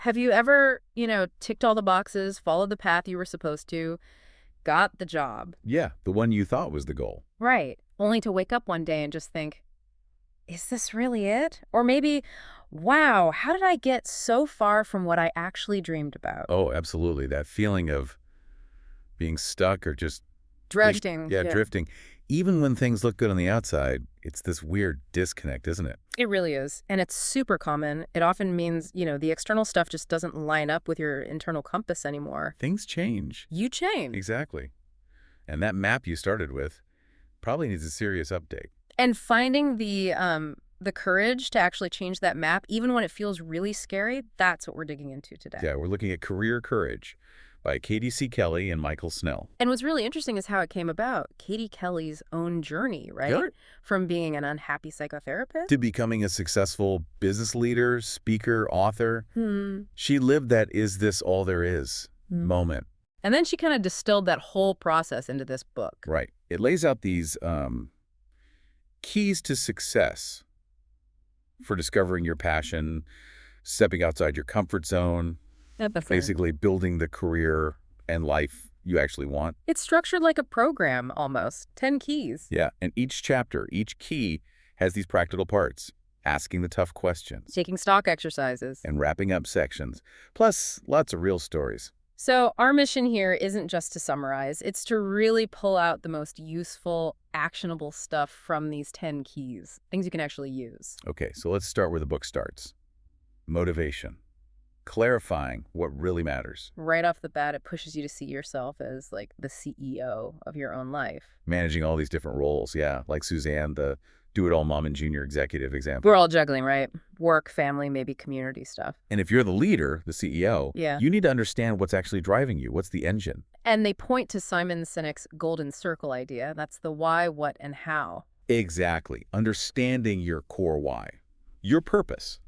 Have you ever, ticked all the boxes, followed the path you were supposed to, got the job? Yeah, the one you thought was the goal. Right. Only to wake up one day and just think, is this really it? Or maybe, wow, how did I get so far from what I actually dreamed about? Oh, absolutely. That feeling of being stuck or just Drifting. yeah, Yeah. drifting. Even when things look good on the outside, it's this weird disconnect, isn't it? It really is. And it's super common. It often means, the external stuff just doesn't line up with your internal compass anymore. Things change. You change. Exactly. And that map you started with probably needs a serious update. And finding the courage to actually change that map, even when it feels really scary, that's what we're digging into today. Yeah, we're looking at Career Courage by Katie Kelley and Michael Snell. And what's really interesting is how it came about. Katie Kelley's own journey, right? Good. From being an unhappy psychotherapist. To becoming a successful business leader, speaker, author. She lived that "is this all there is" moment. And then she kind of distilled that whole process into this book. Right. It lays out these keys to success for discovering your passion, stepping outside your comfort zone, basically building the career and life you actually want. It's structured like a program almost. 10 keys. Yeah, and each chapter, each key has these practical parts, asking the tough questions, Taking stock exercises. and wrapping up sections, plus lots of real stories. So our mission here isn't just to summarize. It's to really pull out the most useful, actionable stuff from these 10 keys. Things you can actually use. Okay, so let's start where the book starts. Motivation. Clarifying what really matters. Right off the bat, it pushes you to see yourself as like the CEO of your own life. Managing all these different roles, yeah, like Suzanne, the do-it-all mom and junior executive example. We're all juggling, right? Work, family, maybe community stuff. And if you're the leader, the CEO, Yeah. you need to understand what's actually driving you. What's the engine? And they point to Simon Sinek's golden circle idea. That's the why, what, and how. Exactly. Understanding your core why, your purpose,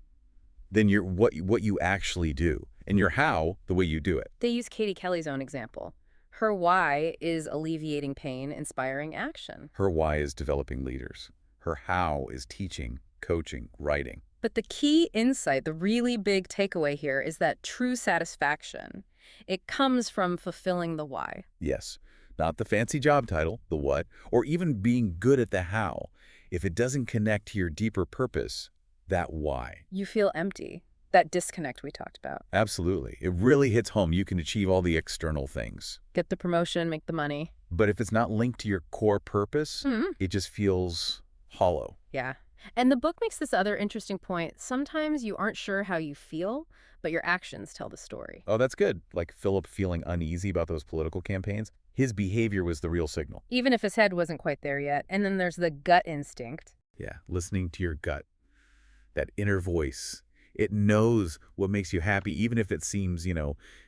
then your what you actually do, and your how, the way you do it. They use Katie Kelley's own example. Her why is alleviating pain, inspiring action. Her why is developing leaders. Her how is teaching, coaching, writing. But the key insight, the really big takeaway here is that true satisfaction, it comes from fulfilling the why. Yes, not the fancy job title, the what, or even being good at the how. If it doesn't connect to your deeper purpose, that why. You feel empty. That disconnect we talked about. Absolutely. It really hits home. You can achieve all the external things. Get the promotion, make the money. But if it's not linked to your core purpose, it just feels hollow. Yeah. And the book makes this other interesting point. Sometimes you aren't sure how you feel, but your actions tell the story. Oh, that's good. Like Philip feeling uneasy about those political campaigns. His behavior was the real signal. Even if his head wasn't quite there yet. And then there's the gut instinct. Yeah, listening to your gut. That inner voice. It knows what makes you happy, even if it seems,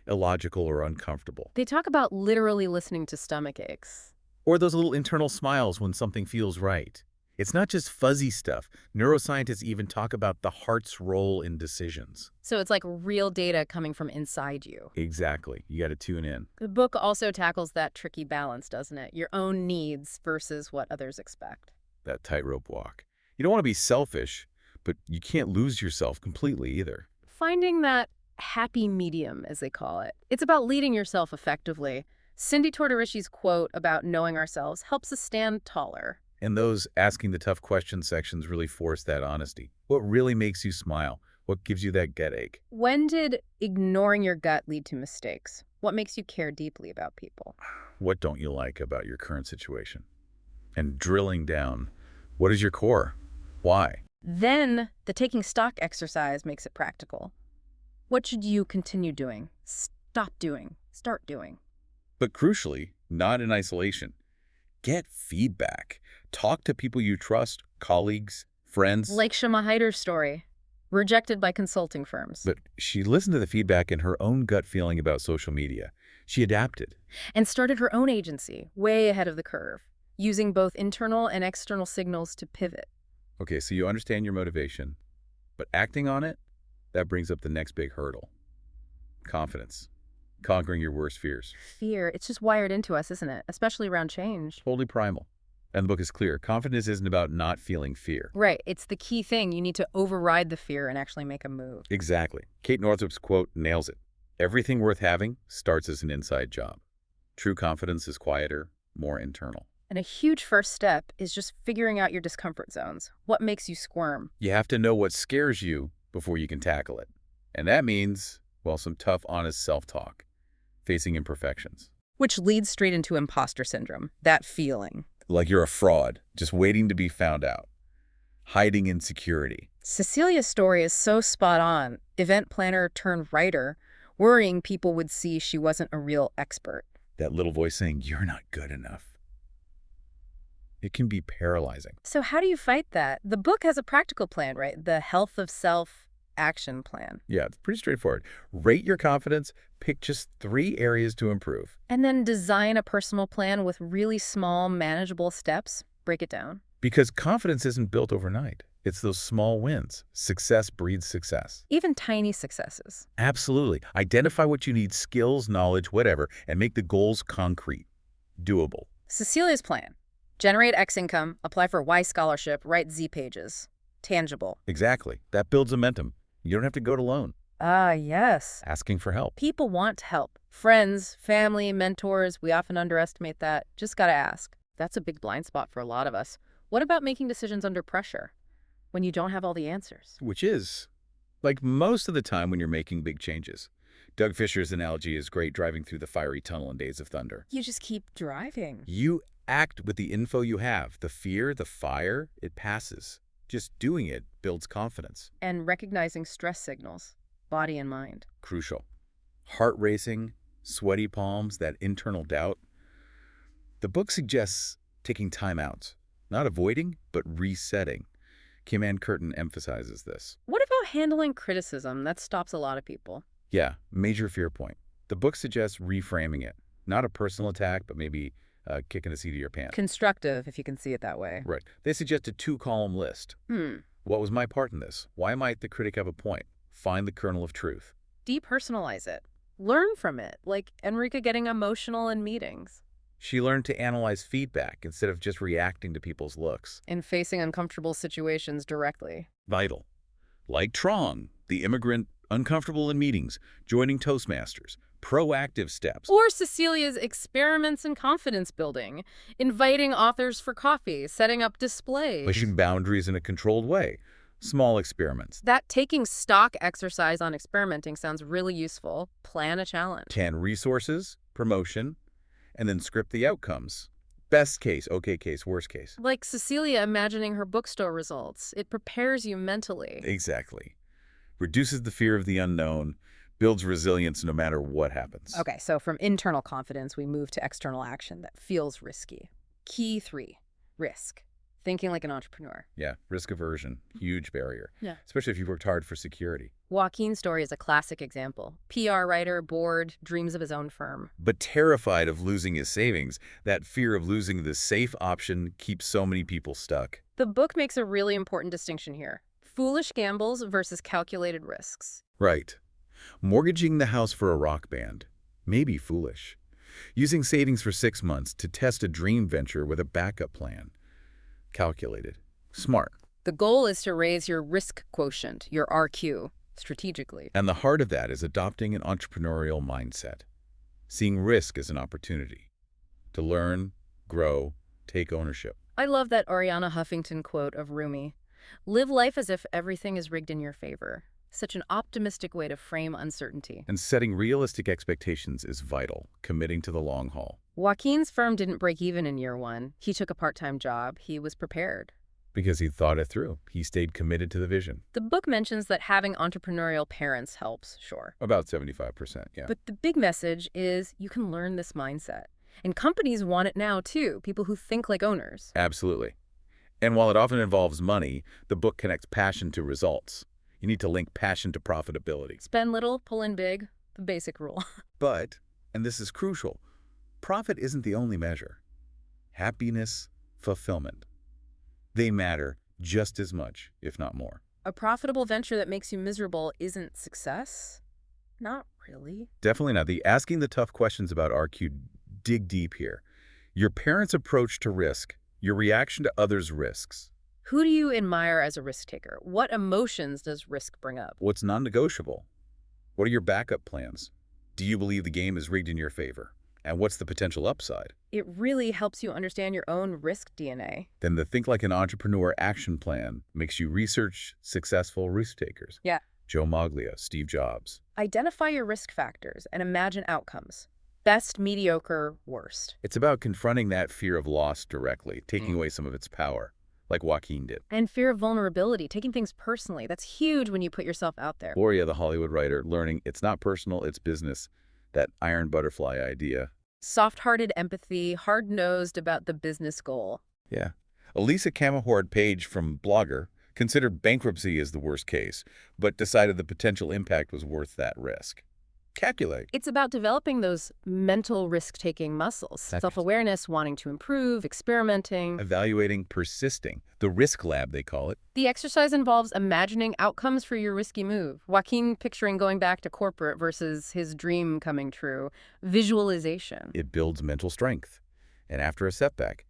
illogical or uncomfortable. They talk about literally listening to stomach aches. Or those little internal smiles when something feels right. It's not just fuzzy stuff. Neuroscientists even talk about the heart's role in decisions. So it's like real data coming from inside you. Exactly. You got to tune in. The book also tackles that tricky balance, doesn't it? Your own needs versus what others expect. That tightrope walk. You don't want to be selfish, but you can't lose yourself completely either. Finding that happy medium, as they call it. It's about leading yourself effectively. Cindy Tortorishi's quote about knowing ourselves helps us stand taller. And those asking the tough questions sections really force that honesty. What really makes you smile? What gives you that gut ache? When did ignoring your gut lead to mistakes? What makes you care deeply about people? What don't you like about your current situation? And drilling down, what is your core? Why? Then the taking stock exercise makes it practical. What should you continue doing? Stop doing. Start doing. But crucially, not in isolation. Get feedback. Talk to people you trust, colleagues, friends. Like Shema Hyder's story, rejected by consulting firms. But she listened to the feedback and her own gut feeling about social media. She adapted. And started her own agency, way ahead of the curve, using both internal and external signals to pivot. Okay, so you understand your motivation, but acting on it, that brings up the next big hurdle. Confidence. Conquering your worst fears. Fear, it's just wired into us, isn't it? Especially around change. Totally primal. And the book is clear. Confidence isn't about not feeling fear. Right. It's the key thing. You need to override the fear and actually make a move. Exactly. Kate Northrop's quote nails it. Everything worth having starts as an inside job. True confidence is quieter, more internal. And a huge first step is just figuring out your discomfort zones. What makes you squirm? You have to know what scares you before you can tackle it. And that means, well, some tough, honest self-talk, facing imperfections. Which leads straight into imposter syndrome, that feeling. Like you're a fraud, just waiting to be found out. Hiding insecurity. Cecilia's story is so spot on. Event planner turned writer, worrying people would see she wasn't a real expert. That little voice saying, you're not good enough. It can be paralyzing. So how do you fight that? The book has a practical plan, right? The Health of Self action plan. Yeah, it's pretty straightforward. Rate your confidence, pick just 3 areas to improve. And then design a personal plan with really small, manageable steps. Break it down. Because confidence isn't built overnight. It's those small wins. Success breeds success. Even tiny successes. Absolutely. Identify what you need, skills, knowledge, whatever, and make the goals concrete, doable. Cecilia's plan. Generate X income, apply for Y scholarship, write Z pages. Tangible. Exactly. That builds momentum. You don't have to go it alone. Ah, yes. Asking for help. People want help. Friends, family, mentors, we often underestimate that. Just gotta ask. That's a big blind spot for a lot of us. What about making decisions under pressure when you don't have all the answers? Which is, like most of the time when you're making big changes. Doug Fisher's analogy is great, driving through the fiery tunnel in Days of Thunder. You just keep driving. You act with the info you have. The fear, the fire, it passes. Just doing it builds confidence. And recognizing stress signals, body and mind. Crucial. Heart racing, sweaty palms, that internal doubt. The book suggests taking time out, not avoiding, but resetting. Kim Ann Curtin emphasizes this. What about handling criticism? That stops a lot of people. Yeah, major fear point. The book suggests reframing it. Not a personal attack, but maybe kicking the seat of your pants. Constructive, if you can see it that way. Right. They suggest a 2-column list. What was my part in this? Why might the critic have a point? Find the kernel of truth. Depersonalize it. Learn from it, like Enrica getting emotional in meetings. She learned to analyze feedback instead of just reacting to people's looks. And facing uncomfortable situations directly. Vital. Like Trong, the immigrant, uncomfortable in meetings, joining Toastmasters, proactive steps. Or Cecilia's experiments in confidence building, inviting authors for coffee, setting up displays. Pushing boundaries in a controlled way. Small experiments. That taking stock exercise on experimenting sounds really useful. Plan a challenge. 10 resources, promotion, and then script the outcomes. Best case, okay case, worst case. Like Cecilia imagining her bookstore results. It prepares you mentally. Exactly. Reduces the fear of the unknown, builds resilience no matter what happens. Okay, so from internal confidence, we move to external action that feels risky. Key 3, risk. Thinking like an entrepreneur. Yeah, risk aversion, huge barrier. Yeah. Especially if you've worked hard for security. Joaquin's story is a classic example. PR writer, bored, dreams of his own firm. But terrified of losing his savings, that fear of losing the safe option keeps so many people stuck. The book makes a really important distinction here. Foolish gambles versus calculated risks. Right. Mortgaging the house for a rock band may be foolish. Using savings for 6 months to test a dream venture with a backup plan. Calculated. Smart. The goal is to raise your risk quotient, your RQ, strategically. And the heart of that is adopting an entrepreneurial mindset. Seeing risk as an opportunity. To learn, grow, take ownership. I love that Arianna Huffington quote of Rumi. Live life as if everything is rigged in your favor. Such an optimistic way to frame uncertainty. And setting realistic expectations is vital, committing to the long haul. Joaquin's firm didn't break even in year 1. He took a part-time job. He was prepared. Because he thought it through. He stayed committed to the vision. The book mentions that having entrepreneurial parents helps, sure. About 75%, yeah. But the big message is you can learn this mindset. And companies want it now, too, people who think like owners. Absolutely. And while it often involves money, the book connects passion to results. You need to link passion to profitability. Spend little, pull in big, the basic rule. But, and this is crucial, profit isn't the only measure. Happiness, fulfillment. They matter just as much, if not more. A profitable venture that makes you miserable isn't success? Not really. Definitely not. The asking the tough questions about RQ dig deep here. Your parents' approach to risk, Your reaction to others' risks. Who do you admire as a risk taker? What emotions does risk bring up? What's non-negotiable? What are your backup plans? Do you believe the game is rigged in your favor? And what's the potential upside? It really helps you understand your own risk DNA. Then the Think Like an Entrepreneur action plan makes you research successful risk takers. Yeah. Joe Maglia, Steve Jobs. Identify your risk factors and imagine outcomes. Best, mediocre, worst. It's about confronting that fear of loss directly, taking away some of its power, like Joaquin did. And fear of vulnerability, taking things personally. That's huge when you put yourself out there. Gloria, the Hollywood writer, learning it's not personal, it's business. That iron butterfly idea. Soft-hearted empathy, hard-nosed about the business goal. Yeah. Elisa Camahort Page from Blogger considered bankruptcy as the worst case, but decided the potential impact was worth that risk. Calculate. It's about developing those mental risk-taking muscles. Self-awareness, wanting to improve, experimenting. Evaluating, persisting. The risk lab, they call it. The exercise involves imagining outcomes for your risky move. Joaquin picturing going back to corporate versus his dream coming true. Visualization. It builds mental strength. And after a setback,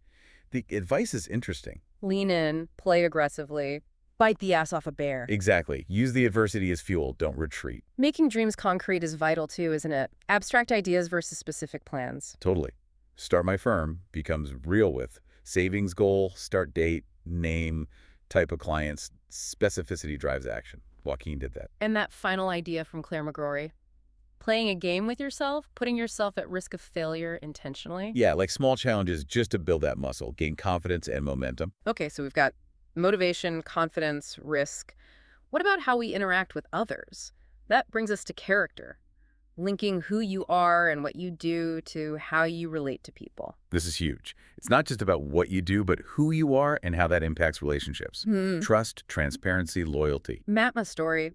the advice is interesting. Lean in, play aggressively, bite the ass off a bear. Exactly. Use the adversity as fuel, don't retreat. Making dreams concrete is vital too, isn't it? Abstract ideas versus specific plans. Totally. Start My Firm becomes real with savings goal, start date, name, type of clients. Specificity drives action. Joaquin did that. And that final idea from Claire McGrory. Playing a game with yourself, putting yourself at risk of failure intentionally. Yeah, like small challenges just to build that muscle, gain confidence and momentum. Okay, so we've got motivation, confidence, risk. What about how we interact with others? That brings us to character, linking who you are and what you do to how you relate to people. This is huge. It's not just about what you do, but who you are and how that impacts relationships. Trust, transparency, loyalty. Matma's story,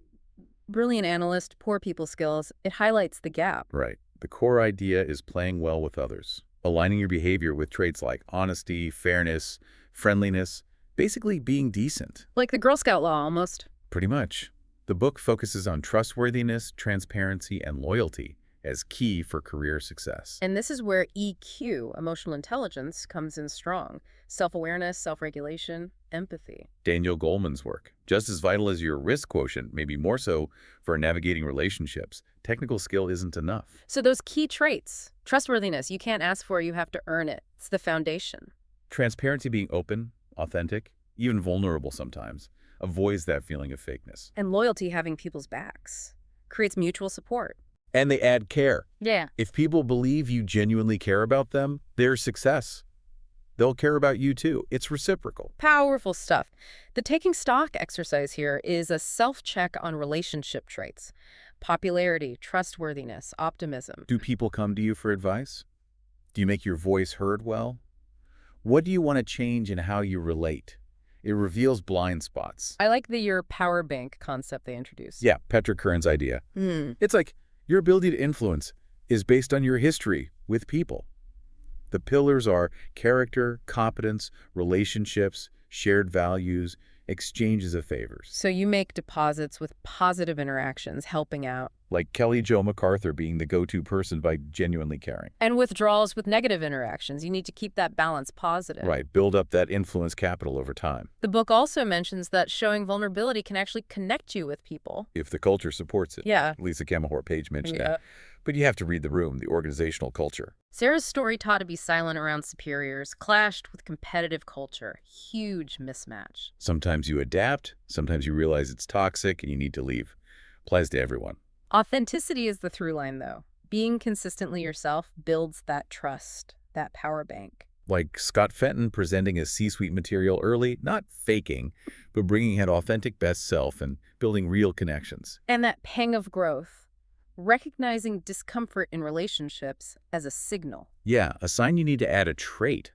brilliant analyst, poor people skills, it highlights the gap. Right. The core idea is playing well with others, aligning your behavior with traits like honesty, fairness, friendliness, basically being decent. Like the Girl Scout law, almost. Pretty much. The book focuses on trustworthiness, transparency, and loyalty as key for career success. And this is where EQ, emotional intelligence, comes in strong. Self-awareness, self-regulation, empathy. Daniel Goleman's work, just as vital as your risk quotient, maybe more so for navigating relationships. Technical skill isn't enough. So those key traits, trustworthiness, you can't ask for, you have to earn it. It's the foundation. Transparency, being open, authentic, even vulnerable sometimes, avoids that feeling of fakeness. And loyalty, having people's backs, creates mutual support. And they add care. Yeah. If people believe you genuinely care about them, their success, they'll care about you too. It's reciprocal. Powerful stuff. The taking stock exercise here is a self-check on relationship traits. Popularity, trustworthiness, optimism. Do people come to you for advice? Do you make your voice heard well? What do you want to change in how you relate? It reveals blind spots. I like your power bank concept they introduced. Yeah, Petra Kern's idea. It's like your ability to influence is based on your history with people. The pillars are character, competence, relationships, shared values, exchanges of favors. So you make deposits with positive interactions, helping out. Like Kelley Jo MacArthur being the go-to person by genuinely caring. And withdrawals with negative interactions. You need to keep that balance positive. Right, build up that influence capital over time. The book also mentions that showing vulnerability can actually connect you with people. If the culture supports it. Yeah. Lisa Camahort Page mentioned that. But you have to read the room, the organizational culture. Sarah's story, taught to be silent around superiors, clashed with competitive culture. Huge mismatch. Sometimes you adapt, sometimes you realize it's toxic and you need to leave. Applies to everyone. Authenticity is the through line, though. Being consistently yourself builds that trust, that power bank. Like Scott Fenton presenting his C-suite material early, not faking, but bringing out authentic best self and building real connections. And that pang of growth. Recognizing discomfort in relationships as a signal. Yeah, a sign you need to add a trait,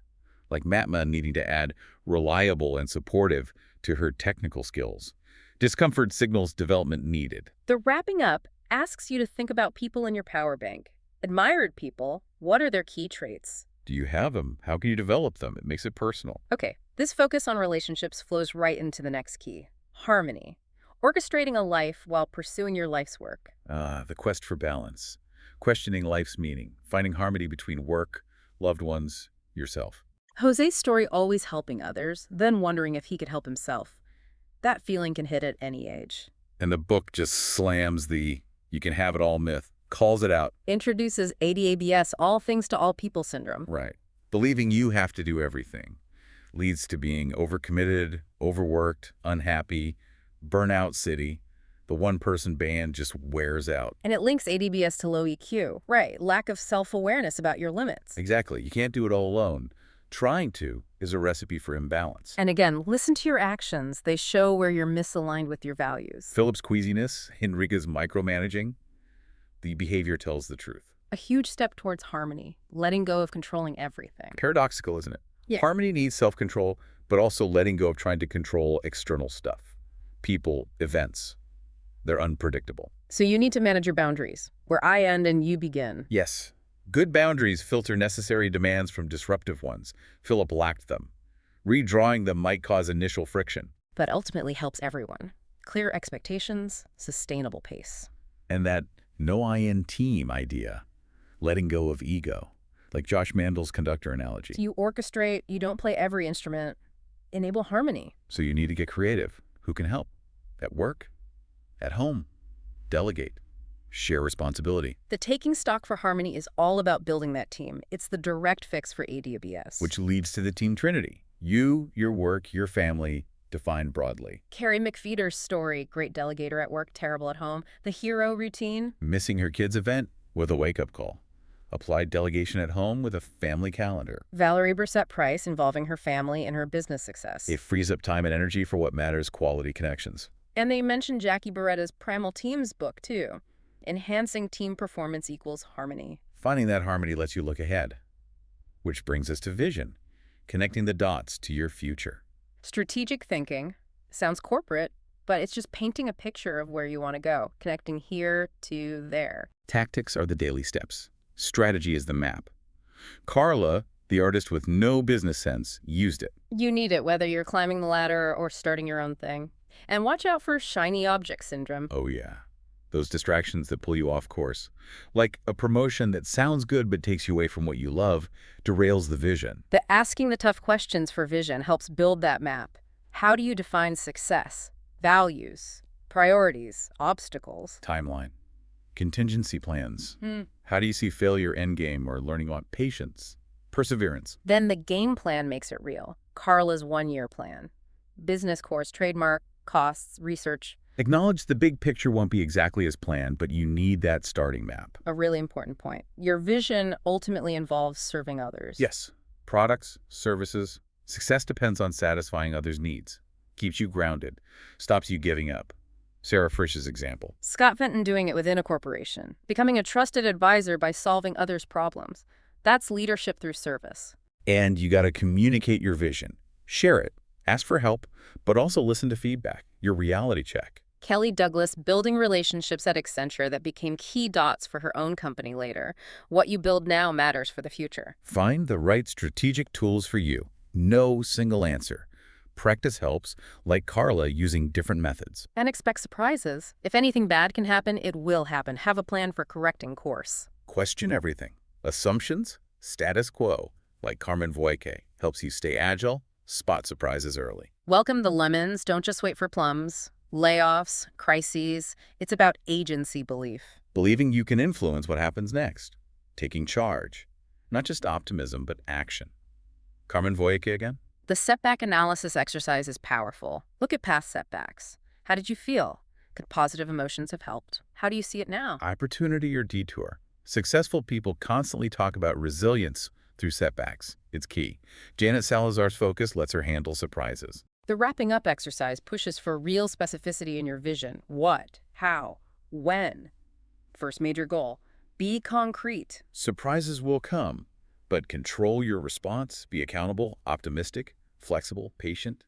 like Matma needing to add reliable and supportive to her technical skills. Discomfort signals development needed. The wrapping up asks you to think about people in your power bank. Admired people, what are their key traits? Do you have them? How can you develop them? It makes it personal. Okay, this focus on relationships flows right into the next key. Harmony. Orchestrating a life while pursuing your life's work. The quest for balance. Questioning life's meaning. Finding harmony between work, loved ones, yourself. Jose's story always helping others, then wondering if he could help himself. That feeling can hit at any age. And the book just slams the "you can have it all" myth, calls it out. Introduces ADABS, all things to all people syndrome. Right. Believing you have to do everything leads to being overcommitted, overworked, unhappy, burnout city. The one-person band just wears out. And it links ADBS to low EQ. Right, lack of self-awareness about your limits. Exactly. You can't do it all alone. Trying to is a recipe for imbalance. And again, listen to your actions. They show where you're misaligned with your values. Philip's queasiness, Henrika's micromanaging, the behavior tells the truth. A huge step towards harmony, letting go of controlling everything. Paradoxical, isn't it? Yeah. Harmony needs self-control, but also letting go of trying to control external stuff. People, events. They're unpredictable. So you need to manage your boundaries, where I end and you begin. Yes. Good boundaries filter necessary demands from disruptive ones. Philip lacked them. Redrawing them might cause initial friction. But ultimately helps everyone. Clear expectations, sustainable pace. And that no I in team idea, letting go of ego, like Josh Mandel's conductor analogy. So you orchestrate, you don't play every instrument. Enable harmony. So you need to get creative. Who can help? At work? At home? Delegate. Share responsibility. The taking stock for harmony is all about building that team. It's the direct fix for ADBS. Which leads to the team trinity. You, your work, your family, defined broadly. Carrie McFeeder's story, great delegator at work, terrible at home. The hero routine. Missing her kid's event with a wake-up call. Applied delegation at home with a family calendar. Valerie Brissett-Price involving her family and her business success. It frees up time and energy for what matters, quality connections. And they mentioned Jackie Beretta's Primal Teams book, too. Enhancing team performance equals harmony. Finding that harmony lets you look ahead. Which brings us to vision, connecting the dots to your future. Strategic thinking sounds corporate, but it's just painting a picture of where you want to go, connecting here to there. Tactics are the daily steps. Strategy is the map. Carla, the artist with no business sense, used it. You need it, whether you're climbing the ladder or starting your own thing. And watch out for shiny object syndrome. Oh, yeah. Those distractions that pull you off course. Like a promotion that sounds good but takes you away from what you love, derails the vision. The asking the tough questions for vision helps build that map. How do you define success? Values, priorities, obstacles. Timeline. Contingency plans. How do you see failure endgame or learning on patience? Perseverance. Then the game plan makes it real. Carla's one-year plan. Business course, trademark, costs, research. Acknowledge the big picture won't be exactly as planned, but you need that starting map. A really important point. Your vision ultimately involves serving others. Yes. Products, services. Success depends on satisfying others' needs. Keeps you grounded. Stops you giving up. Sarah Frisch's example. Scott Fenton doing it within a corporation. Becoming a trusted advisor by solving others' problems. That's leadership through service. And you got to communicate your vision. Share it. Ask for help, but also listen to feedback. Your reality check. Kelley Douglas building relationships at Accenture that became key dots for her own company later. What you build now matters for the future. Find the right strategic tools for you. No single answer. Practice helps, like Carla using different methods. And expect surprises. If anything bad can happen, it will happen. Have a plan for correcting course. Question everything. Assumptions, status quo, like Carmen Voike, helps you stay agile, spot surprises early. Welcome the lemons. Don't just wait for plums. Layoffs, crises. It's about agency belief. Believing you can influence what happens next. Taking charge. Not just optimism, but action. Carmen Voike again? The setback analysis exercise is powerful. Look at past setbacks. How did you feel? Could positive emotions have helped? How do you see it now? Opportunity or detour. Successful people constantly talk about resilience through setbacks. It's key. Janet Salazar's focus lets her handle surprises. The wrapping up exercise pushes for real specificity in your vision. What? How? When? First major goal. Be concrete. Surprises will come, but control your response, be accountable, optimistic, flexible, patient,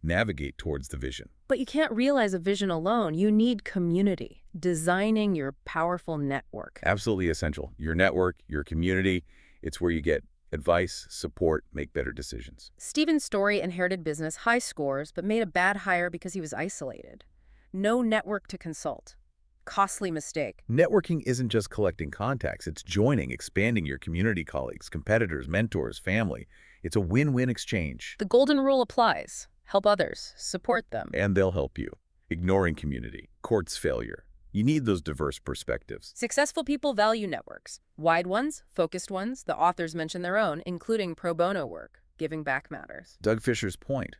navigate towards the vision. But you can't realize a vision alone. You need community, designing your powerful network. Absolutely essential. Your network, your community, it's where you get advice, support, make better decisions. Stephen Story inherited business, high scores, but made a bad hire because he was isolated. No network to consult. Costly mistake. Networking isn't just collecting contacts, it's joining, expanding your community colleagues, competitors, mentors, family. It's a win-win exchange. The golden rule applies. Help others. Support them. And they'll help you. Ignoring community, courts failure. You need those diverse perspectives. Successful people value networks. Wide ones, focused ones. The authors mention their own, including pro bono work. Giving back matters. Doug Fisher's point.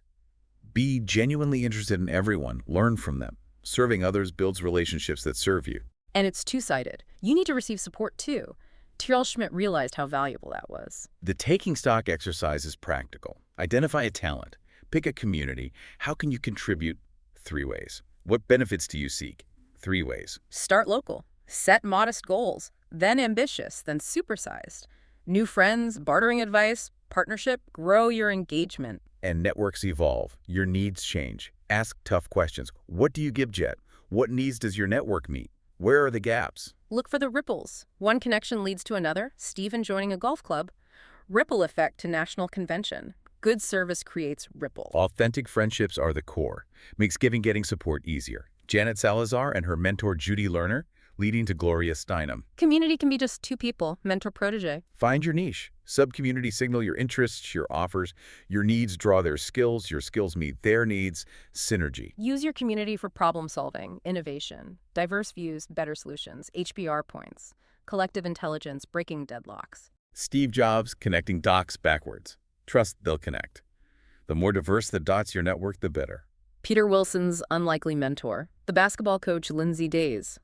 Be genuinely interested in everyone. Learn from them. Serving others builds relationships that serve you. And it's two-sided. You need to receive support, too. Tyrell Schmidt realized how valuable that was. The taking stock exercise is practical. Identify a talent. Pick a community. How can you contribute? 3 ways. What benefits do you seek? 3 ways. Start local. Set modest goals. Then ambitious. Then supersized. New friends, bartering advice, partnership. Grow your engagement. And networks evolve. Your needs change. Ask tough questions. What do you give, Jet? What needs does your network meet? Where are the gaps? Look for the ripples. One connection leads to another. Stephen joining a golf club. Ripple effect to national convention. Good service creates ripple. Authentic friendships are the core. Makes getting support easier. Janet Salazar and her mentor Judy Lerner, leading to Gloria Steinem. Community can be just 2 people, mentor-protege. Find your niche. Sub-community signal your interests, your offers. Your needs draw their skills. Your skills meet their needs. Synergy. Use your community for problem-solving, innovation, diverse views, better solutions, HBR points, collective intelligence, breaking deadlocks. Steve Jobs, connecting dots backwards. Trust they'll connect. The more diverse the dots your network, the better. Peter Wilson's unlikely mentor, the basketball coach Lindsay Days.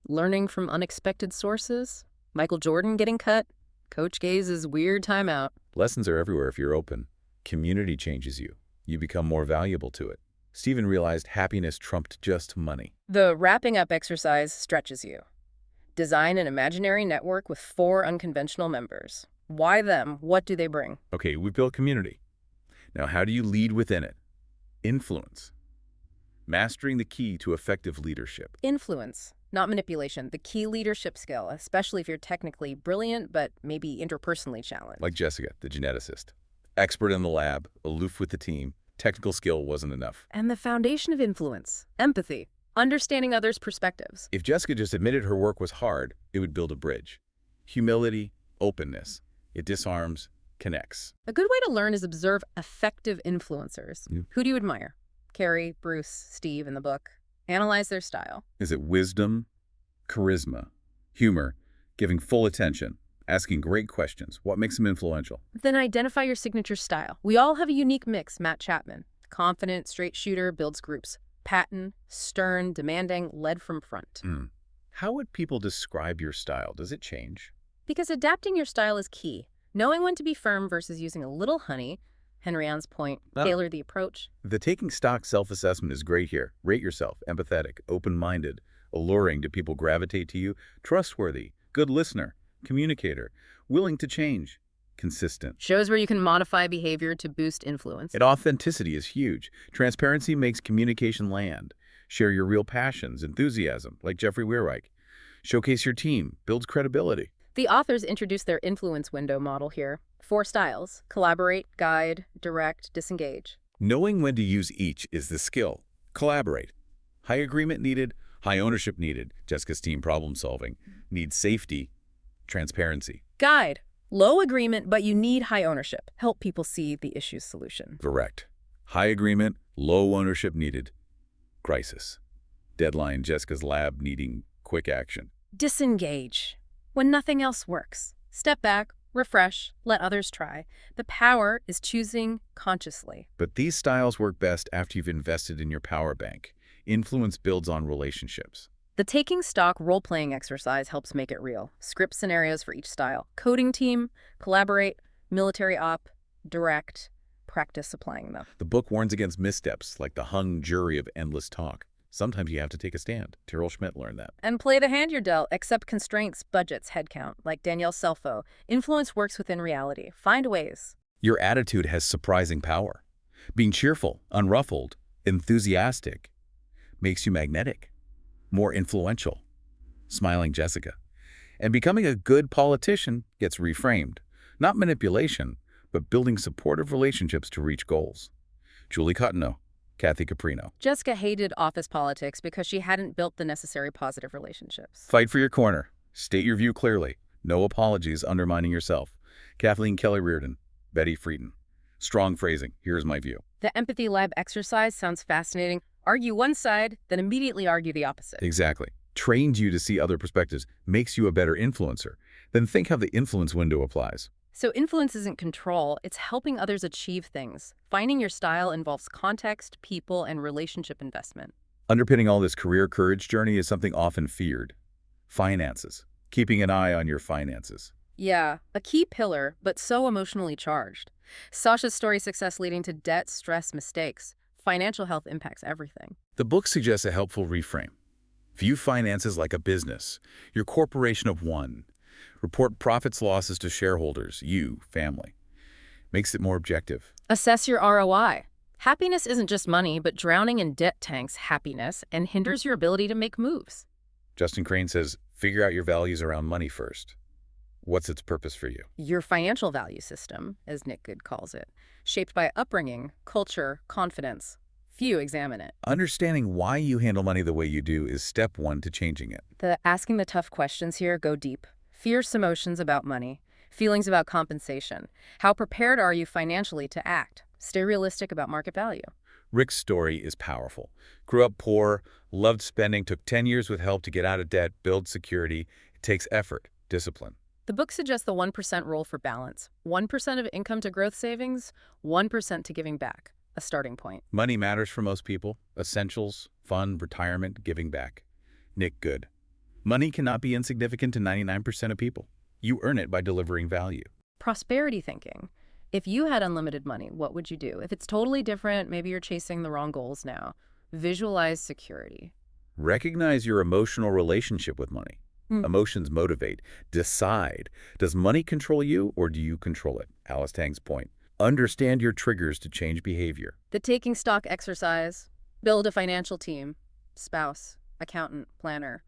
Learning from unexpected sources. Michael Jordan getting cut. Coach Gaze's weird timeout. Lessons are everywhere if you're open. Community changes you. You become more valuable to it. Stephen realized happiness trumped just money. The wrapping up exercise stretches you. Design an imaginary network with 4 unconventional members. Why them? What do they bring? Okay, we've built community. Now, how do you lead within it? Influence. Mastering the key to effective leadership. Influence, not manipulation. The key leadership skill, especially if you're technically brilliant but maybe interpersonally challenged. Like Jessica, the geneticist. Expert in the lab, aloof with the team. Technical skill wasn't enough. And the foundation of influence, empathy, understanding others' perspectives. If Jessica just admitted her work was hard, it would build a bridge. Humility, openness. It disarms, connects. A good way to learn is observe effective influencers. Who do you admire? Carrie, Bruce, Steve in the book. Analyze their style. Is it wisdom, charisma, humor, giving full attention, asking great questions? What makes them influential? Then identify your signature style. We all have a unique mix. Matt Chapman, confident, straight shooter, builds groups. Patton, stern, demanding, led from front. How would people describe your style? Does it change? Because adapting your style is key. Knowing when to be firm versus using a little honey. Henry Ann's point, tailor the approach. The taking stock self-assessment is great here. Rate yourself, empathetic, open-minded, alluring. Do people gravitate to you? Trustworthy, good listener, communicator, willing to change, consistent. Shows where you can modify behavior to boost influence. And authenticity is huge. Transparency makes communication land. Share your real passions, enthusiasm, like Jeffrey Weirreich. Showcase your team, builds credibility. The authors introduced their influence window model here. 4 styles: collaborate, guide, direct, disengage. Knowing when to use each is the skill. Collaborate. High agreement needed, high ownership needed. Jessica's team problem solving. Needs safety, transparency. Guide. Low agreement, but you need high ownership. Help people see the issue's solution. Direct. High agreement, low ownership needed. Crisis. Deadline, Jessica's lab needing quick action. Disengage. When nothing else works. Step back, refresh, let others try. The power is choosing consciously. But these styles work best after you've invested in your power bank. Influence builds on relationships. The taking stock role-playing exercise helps make it real. Script scenarios for each style. Coding team, collaborate, military op, direct. Practice applying them. The book warns against missteps, like the hung jury of endless talk. Sometimes you have to take a stand. Tyrell Schmidt learned that. And play the hand you're dealt. Accept constraints, budgets, headcount. Like Danielle Selfo. Influence works within reality. Find ways. Your attitude has surprising power. Being cheerful, unruffled, enthusiastic makes you magnetic, more influential. Smiling Jessica. And becoming a good politician gets reframed. Not manipulation, but building supportive relationships to reach goals. Julie Cottoneau, Kathy Caprino. Jessica hated office politics because she hadn't built the necessary positive relationships. Fight for your corner. State your view clearly. No apologies undermining yourself. Kathleen Kelley Reardon, Betty Friedan. Strong phrasing. Here's my view. The empathy lab exercise sounds fascinating. Argue one side, then immediately argue the opposite. Exactly. Trains you to see other perspectives, makes you a better influencer. Then think how the influence window applies. So influence isn't control, it's helping others achieve things. Finding your style involves context, people, and relationship investment. Underpinning all this career courage journey is something often feared. Finances. Keeping an eye on your finances. Yeah, a key pillar, but so emotionally charged. Sasha's story success leading to debt, stress, mistakes. Financial health impacts everything. The book suggests a helpful reframe. View finances like a business, your corporation of one. Report profits, losses to shareholders, you, family. Makes it more objective. Assess your ROI. Happiness isn't just money, but drowning in debt tanks happiness and hinders your ability to make moves. Justin Crane says, figure out your values around money first. What's its purpose for you? Your financial value system, as Nick Good calls it, shaped by upbringing, culture, confidence. Few examine it. Understanding why you handle money the way you do is step one to changing it. Asking the tough questions here go deep. Fierce emotions about money, feelings about compensation. How prepared are you financially to act? Stay realistic about market value. Rick's story is powerful. Grew up poor, loved spending, took 10 years with help to get out of debt, build security. It takes effort, discipline. The book suggests the 1% rule for balance. 1% of income to growth savings, 1% to giving back. A starting point. Money matters for most people. Essentials, fun, retirement, giving back. Nick Good. Money cannot be insignificant to 99% of people. You earn it by delivering value. Prosperity thinking. If you had unlimited money, what would you do? If it's totally different, maybe you're chasing the wrong goals now. Visualize security. Recognize your emotional relationship with money. Emotions motivate. Decide. Does money control you or do you control it? Alice Tang's point. Understand your triggers to change behavior. The taking stock exercise. Build a financial team. Spouse, accountant, planner.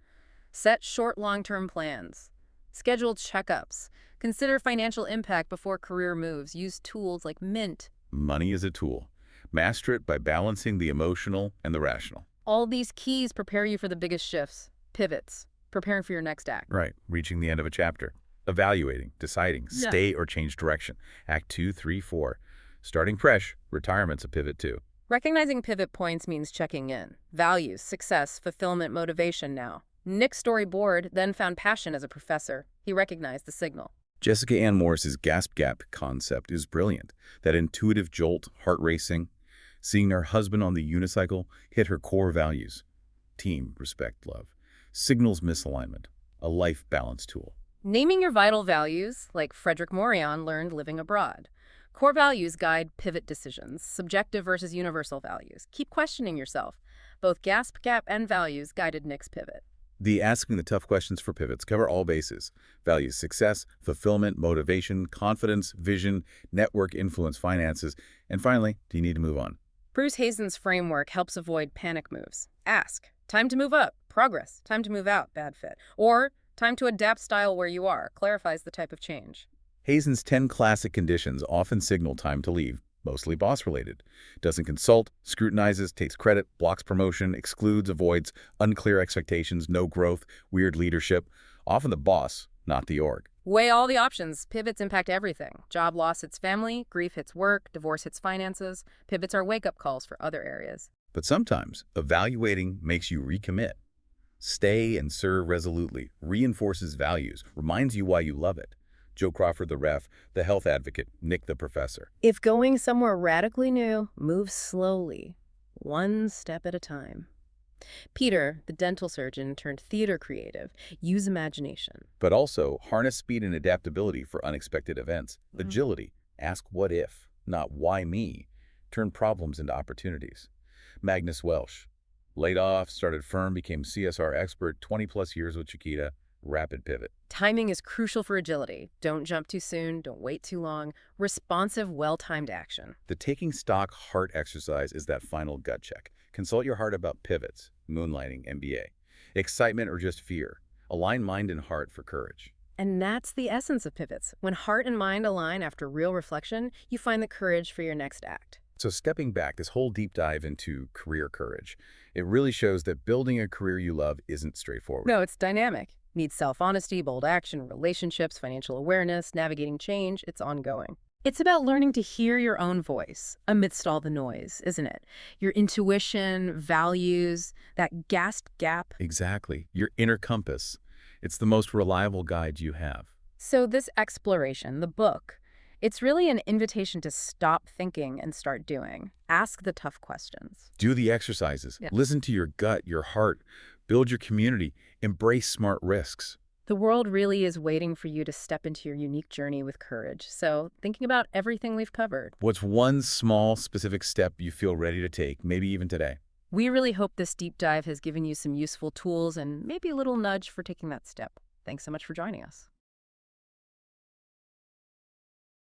Set short, long-term plans. Schedule checkups. Consider financial impact before career moves. Use tools like Mint. Money is a tool. Master it by balancing the emotional and the rational. All these keys prepare you for the biggest shifts, pivots, preparing for your next act. Right, reaching the end of a chapter. Evaluating, deciding, stay or change direction. Act 2, 3, 4. Starting fresh, retirement's a pivot too. Recognizing pivot points means checking in. Values, success, fulfillment, motivation now. Nick's storyboard then found passion as a professor. He recognized the signal. Jessica Ann Morris's gasp gap concept is brilliant. That intuitive jolt, heart racing, seeing her husband on the unicycle hit her core values. Team, respect, love. Signals misalignment, a life balance tool. Naming your vital values, like Frederick Morion learned living abroad. Core values guide pivot decisions, subjective versus universal values. Keep questioning yourself. Both gasp gap and values guided Nick's pivot. The asking the tough questions for pivots cover all bases. Values, success, fulfillment, motivation, confidence, vision, network, influence, finances, and finally, do you need to move on? Bruce Hazen's framework helps avoid panic moves. Ask, time to move up, progress, time to move out, bad fit. Or, time to adapt style where you are, clarifies the type of change. Hazen's 10 classic conditions often signal time to leave, mostly boss-related. Doesn't consult, scrutinizes, takes credit, blocks promotion, excludes, avoids, unclear expectations, no growth, weird leadership. Often the boss, not the org. Weigh all the options. Pivots impact everything. Job loss hits family, grief hits work, divorce hits finances. Pivots are wake-up calls for other areas. But sometimes, evaluating makes you recommit. Stay and serve resolutely, reinforces values, reminds you why you love it. Joe Crawford, the ref, the health advocate, Nick, the professor. If going somewhere radically new, move slowly, one step at a time. Peter, the dental surgeon turned theater creative, use imagination. But also harness speed and adaptability for unexpected events. Agility, ask what if, not why me. Turn problems into opportunities. Magnus Welsh, laid off, started firm, became CSR expert, 20-plus years with Chiquita. Rapid pivot. Timing is crucial for agility. Don't jump too soon, don't wait too long. Responsive, well-timed action. The taking stock heart exercise is that final gut check. Consult your heart about pivots, moonlighting, MBA. Excitement or just fear. Align mind and heart for courage. And that's the essence of pivots. When heart and mind align after real reflection, you find the courage for your next act. So stepping back, this whole deep dive into career courage, it really shows that building a career you love isn't straightforward. No, it's dynamic. Needs self-honesty, bold action, relationships, financial awareness, navigating change. It's ongoing. It's about learning to hear your own voice amidst all the noise, isn't it? Your intuition, values, that gasped gap. Exactly. Your inner compass. It's the most reliable guide you have. So this exploration, the book, it's really an invitation to stop thinking and start doing. Ask the tough questions. Do the exercises. Yeah. Listen to your gut, your heart. Build your community. Embrace smart risks. The world really is waiting for you to step into your unique journey with courage. So thinking about everything we've covered, What's one small, specific step you feel ready to take, maybe even today? we really hope this deep dive has given you some useful tools and maybe a little nudge for taking that step. Thanks so much for joining us.